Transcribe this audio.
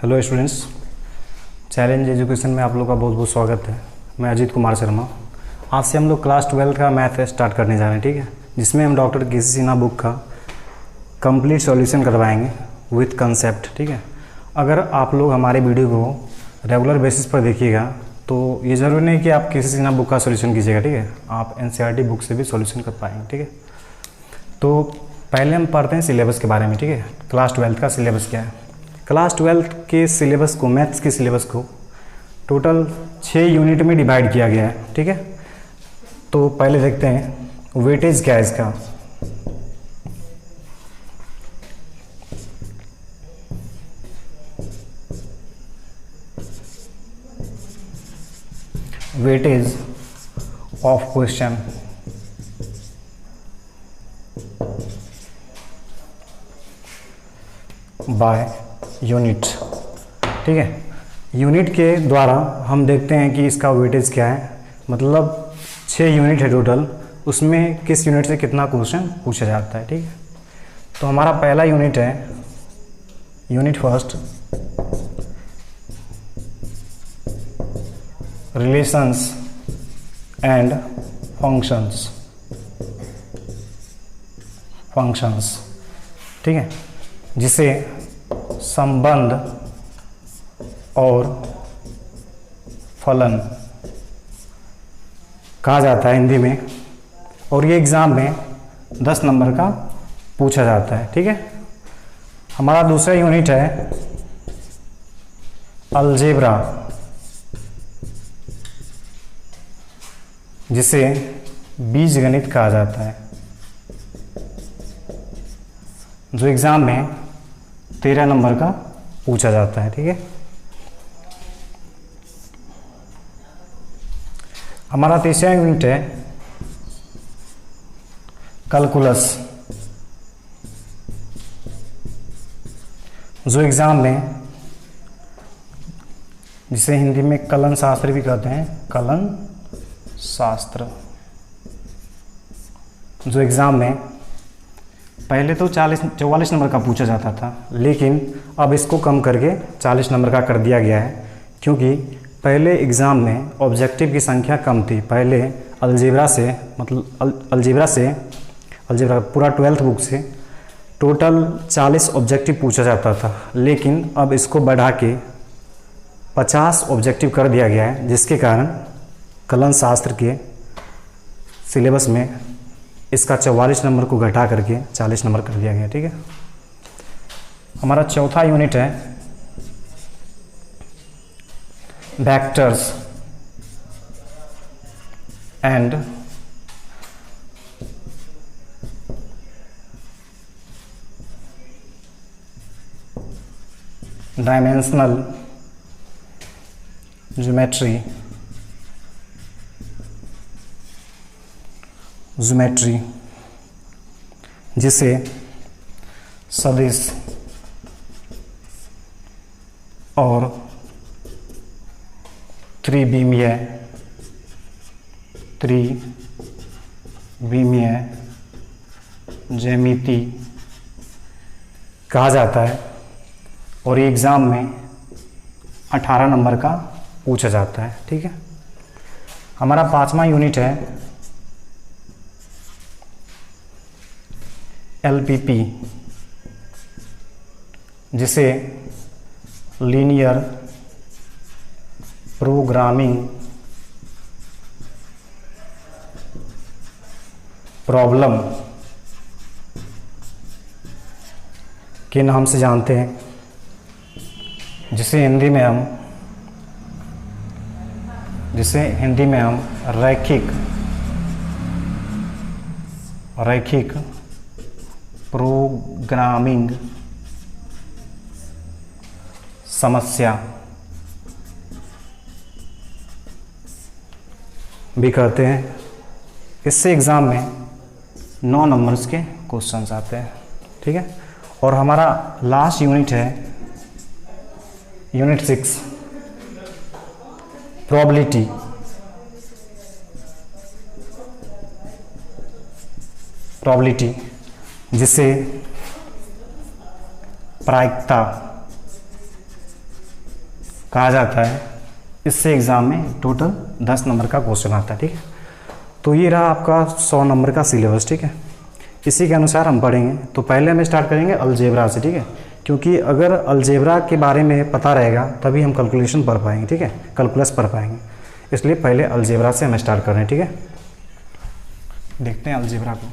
Hello students, challenge education में आप लोग का बहुत बहुत स्वागत है। मैं अजीत कुमार शर्मा। आज से हम लोग क्लास 12 का मैथ स्टार्ट करने जा रहे हैं, ठीक है, जिसमें हम डॉक्टर के.सी. सिन्हा बुक का कंप्लीट सॉल्यूशन करवाएंगे विथ कंसेप्ट, ठीक है। अगर आप लोग हमारे वीडियो को रेगुलर बेसिस पर देखिएगा तो ये ज़रूरी नहीं कि आप के.सी. सिन्हा बुक का सॉल्यूशन कीजिएगा, ठीक है, आप एनसीईआरटी बुक से भी सॉल्यूशन कर पाएंगे, ठीक है। तो पहले हम पढ़ते हैं सिलेबस के बारे में, ठीक है। क्लास 12 का सिलेबस क्या है। क्लास 12 के सिलेबस को, मैथ्स के सिलेबस को टोटल 6 यूनिट में डिवाइड किया गया है, ठीक है। तो पहले देखते हैं वेटेज क्या है इसका। Weightage of question by unit, ठीक है। यूनिट के द्वारा हम देखते हैं कि इसका वेटेज क्या है, मतलब 6 यूनिट है टोटल, उसमें किस यूनिट से कितना क्वेश्चन पूछा जाता है, ठीक है। तो हमारा पहला यूनिट है unit first, relations and functions, ठीक है, जिसे संबंध और फलन कहा जाता है हिंदी में, और ये एग्ज़ाम में 10 नंबर का पूछा जाता है, ठीक है। हमारा दूसरा यूनिट है अलजेब्रा, जिसे बीजगणित कहा जाता है, जो एग्ज़ाम में 13 नंबर का पूछा जाता है, ठीक है। हमारा तीसरा यूनिट है कैलकुलस, जो एग्ज़ाम में, जिसे हिंदी में कलन शास्त्र भी कहते हैं, कलन शास्त्र, जो एग्ज़ाम में पहले तो 44 नंबर का पूछा जाता था, लेकिन अब इसको कम करके 40 नंबर का कर दिया गया है, क्योंकि पहले एग्ज़ाम में ऑब्जेक्टिव की संख्या कम थी। पहले अलजेब्रा से, मतलब अलजेब्रा पूरा 12th बुक से टोटल 40 ऑब्जेक्टिव पूछा जाता था, लेकिन अब इसको बढ़ा के 50 ऑब्जेक्टिव कर दिया गया है, जिसके कारण कलन शास्त्र के सिलेबस में इसका 44 नंबर को घटा करके 40 नंबर कर दिया गया, ठीक है। हमारा चौथा यूनिट है वेक्टर्स एंड डायमेंशनल ज्योमेट्री, जिसे सदिश और त्रिविमीय ज्यामिति कहा जाता है, और ये एग्ज़ाम में 18 नंबर का पूछा जाता है, ठीक है। हमारा 5वां यूनिट है LPP, जिसे लीनियर प्रोग्रामिंग प्रॉब्लम के नाम से जानते हैं, जिसे हिंदी में हम रैखिक प्रोग्रामिंग समस्या भी कहते हैं। इससे एग्ज़ाम में 9 नंबर्स के क्वेश्चंस आते हैं, ठीक है। और हमारा लास्ट यूनिट है यूनिट 6, प्रोबेबिलिटी, प्रोबेबिलिटी जिसे प्रायिकता कहा जाता है। इससे एग्ज़ाम में टोटल 10 नंबर का क्वेश्चन आता है, ठीक है। तो ये रहा आपका 100 नंबर का सिलेबस, ठीक है। इसी के अनुसार हम पढ़ेंगे। तो पहले हम स्टार्ट करेंगे अलजेब्रा से, ठीक है, क्योंकि अगर अलजेब्रा के बारे में पता रहेगा तभी हम कैलकुलेशन पढ़ पाएंगे, ठीक है, कैलकुलस पढ़ पाएंगे। इसलिए पहले अलजेब्रा से हम स्टार्ट कर रहे हैं, ठीक है। देखते हैं अलजेब्रा को।